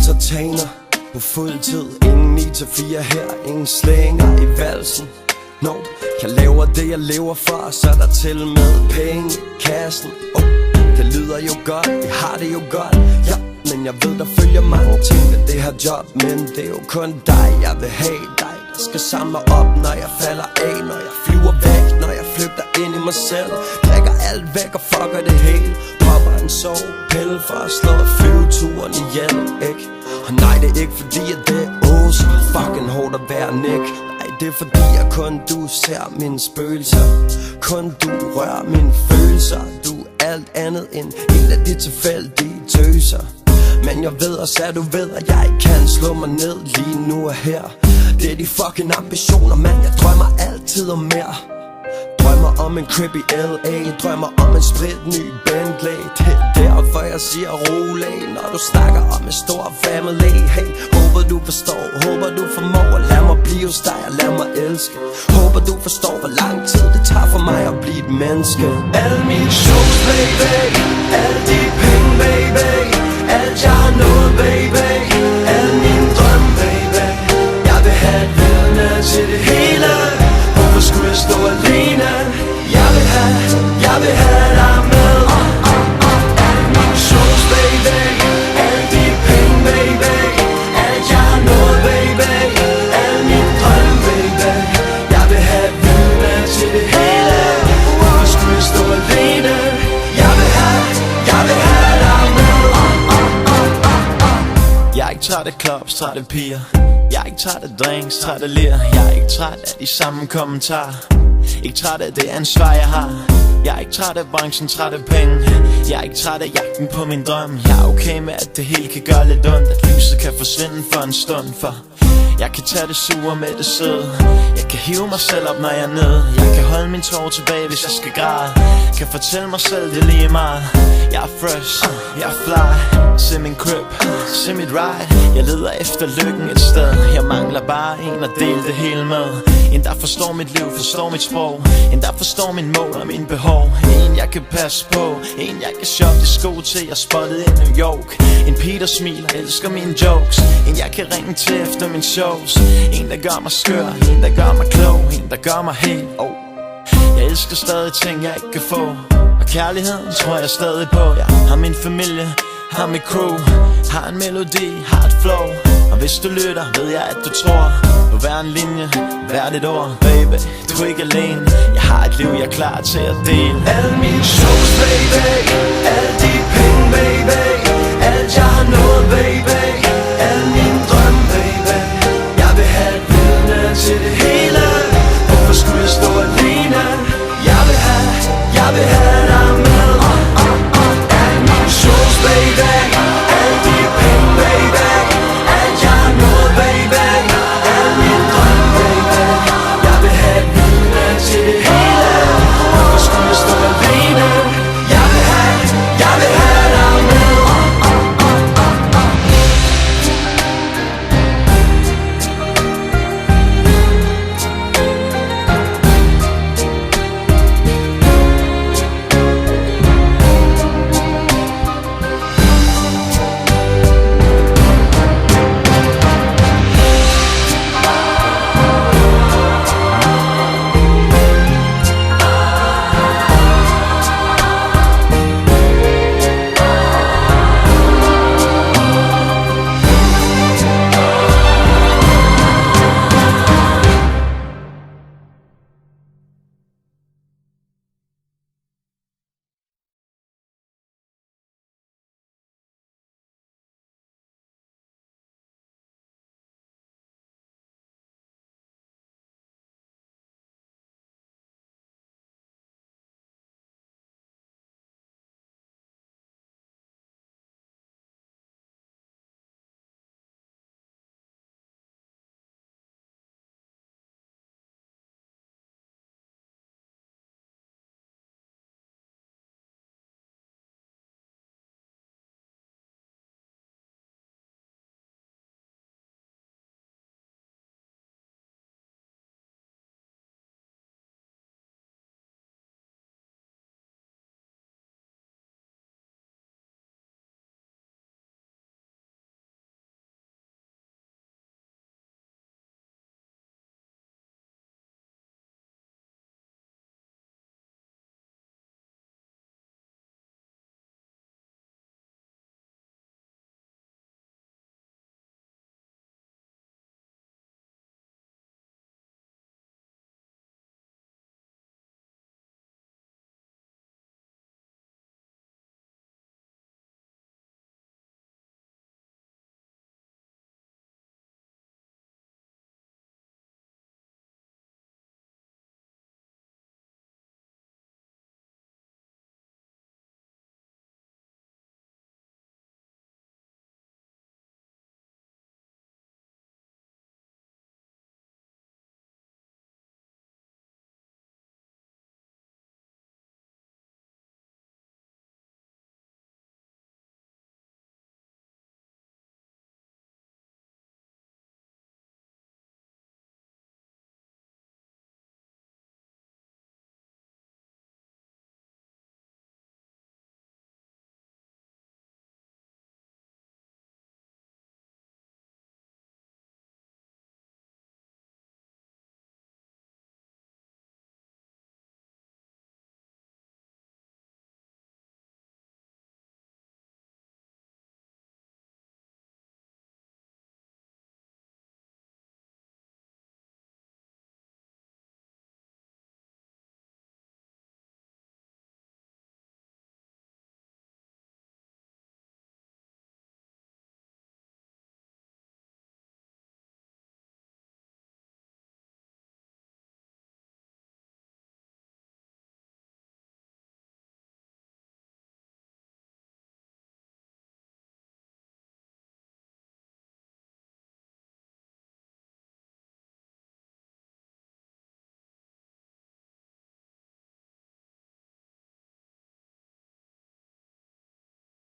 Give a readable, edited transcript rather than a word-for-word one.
entertainer på fuld tid. Ingen 9-4 her, ingen slænger i valsen. No, jeg laver det jeg lever for, så er der til med penge i kassen. Det lyder jo godt, jeg har det jo godt, ja. Men jeg ved der følger mange ting med det her job. Men det er jo kun dig, jeg vil have. Dig, der skal samle mig op, når jeg falder af. Når jeg flyver væk, når jeg flygter ind i mig selv. Drikker alt væk og fucker det hele. Popper en sovepille for at slå flyveturen ihjel, ikke? Og nej, det er ikke fordi at det er så fucking hårdt at være Nick. Nej, det er fordi at kun du ser mine spøgelser. Kun du rører mine følelser. Du er alt andet end en af de tilfældige tøser. Men jeg ved også at du ved at jeg ikke kan slå mig ned lige nu og her. Det er de fucking ambitioner, man. Jeg drømmer altid om mere. Drømmer om en crib i LA. Drømmer om en spritny Bentley. Det er derfor jeg siger rolig, når du snakker om en stor family. Hey, håber du forstår, håber du formår at lade mig blive hos dig og lad mig elske. Håber du forstår hvor lang tid det tager for mig at blive et menneske. Alle mine shows, baby. Alle de penge, baby. Alt jeg har nået, baby. Alle mine drømme, baby. Jeg vil have et vidne til det hele. Hvorfor skulle jeg stå alene? Jeg vil have dig med. Alle mine shows, baby. Alle de penge, baby. Alt jeg har nået, baby. Alle mine drømme, baby. Jeg vil have et vidne til det hele. Hvorfor skulle jeg stå alene? Jeg vil have dig med. Jeg er ikke træt af clubs, træt af piger. Jeg er ikke træt af drinks, træt af lir. Jeg er ikke træt af de samme kommentarer. Ikke træt af det ansvar jeg har. Jeg er ikke træt af branchen, træt af penge. Jeg er ikke træt af jagten på min drøm. Jeg er okay med at det hele kan gøre lidt ondt. At lyset kan forsvinde for en stund. For jeg kan tage det sure med det søde. Jeg kan hive mig selv op når jeg er nede. Jeg kan holde min tår tilbage hvis jeg skal græde. Kan fortælle mig selv det lige meget. Jeg er fresh, jeg er fly. Se min crib, se mit ride. Jeg leder efter lykken et sted. Jeg mangler bare en at dele det hele med. En der forstår mit liv, forstår mit sprog. En der forstår min mål og mine behov. En jeg kan passe på. En jeg kan shoppe de sko til. Jeg spottet i New York. En pige der smiler, elsker mine jokes. En jeg kan ringe til efter min shows. En der gør mig skør, en der gør mig klog. En der gør mig helt, Jeg elsker stadig ting jeg ikke kan få. Og kærligheden tror jeg stadig på. Jeg har min familie, har mit crew. Har en melodi, har et flow. Og hvis du lytter, ved jeg at du tror på hver en linje, hvert et ord. Baby, du er ikke alene. Jeg har et liv, jeg er klar til at dele. Alle